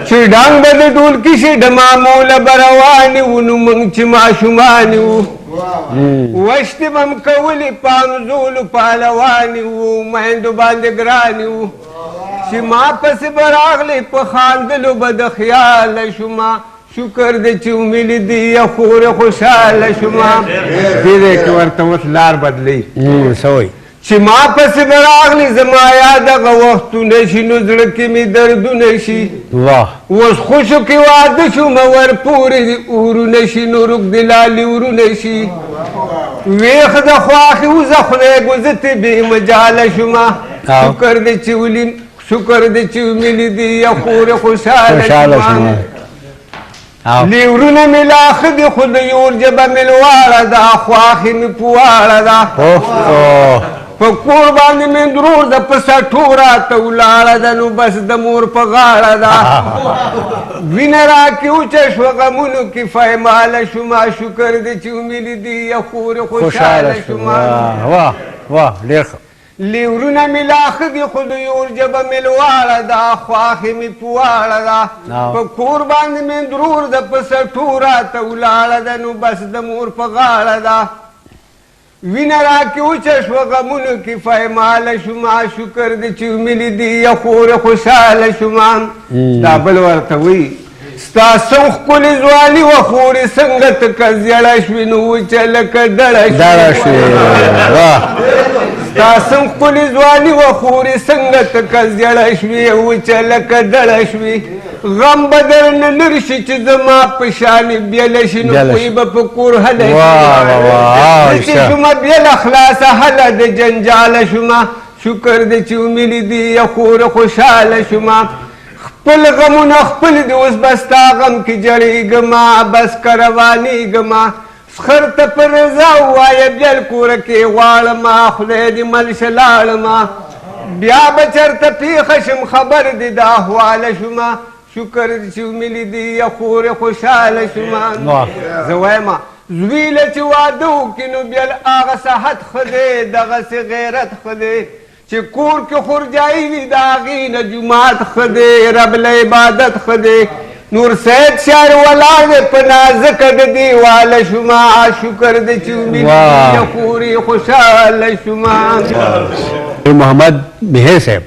چې ډنګ به د ډول کښې د معموله به روانې وو نو موږ چې ماشومانې وو وشتې به م کولې پانزولو پهلوانې وو میندو باندې ګرانې وو چې ما پسې به راغلې په خاندلو به د خیاله شوما شکر دی چې ومې لیدې یا خورې خوشحاله شوما دې دی کې ورته اوس لار بدلوي چې ما پسې به راغلې زما یاد هغه وختونه شي نو زړه کې مې دردونه شي اوس خوشو کې واده شومه ورپورې اورونه شي نو روږ د لالې ورونه شي ویښ د خواښې وزه خدای ګوزتې بې مجاله شومه شکر دی چې ومې لیدې یا خورې خوشحاله شومه لیورونه مې لا ښه دي خو د یور ژبه مې لواړه ده خواښې مې په واړه ده په کور باندې مې درور ده په سټو راته ولاړه ده نو بس د مور په غاړه ده وینه راکې وچه شوه غمونو کې فیماله شومه شکر دی چې ومې لیدې یا خورې خوشحاله شومه لیورونه مې لا ښه دي خو د یور ژبه مې لواړه ده خواښې مې په واړه ده په کور باندې مې درور ده په سټو راته ولاړه ده نو بس د مور په غاړه ده وینه راکې وچه شوه غمونو کې فیماله شومه شکر دی چې ومې لیدې یا خورې خوشحاله شومه دا بل ورته وایي ستا څنګ ښکلې ځواني وه خورې څنګه ته که زیړه شوې نو وچه لکه ډړه شوې ستا څنګ ښکلې ځواني وه خورې څنګه ته که زیړه شوې وچه لکه ډړه شوې غم به درنه لرې شي چې زما په شانې بېله شي نو کوی به په کور هله شي چې شومه بېله خلاصه هله د جنجاله شومه شکر دی چې ومې لیدې یا خوره خوشحاله شومه خپل غمونه خپل دي اوس به ستا غم کې جړېږمه بس که روانېږمه خر ته په رضا ووایه بیا کوره کې غواړمه خدای دې ملشه لاړمه بیا به چېرته پېښه شم خبر دې د احواله شومه شکر دی چې ومې لیدې یا خورې خوشحاله شومه زه وایم زوی له چې واده وکړي نو بیا هغه صحت ښه دی دغسې غیرت ښه دی چې کور کې خورجایي وي د هغې نه جومات ښه دی رب له عبادت ښه دی نور سید شاعر ولاړ دی په نازکه د دیواله شومه شکر دی چې ومې لیدې یا خورې خوشحاله شومه محمد مهر صاحب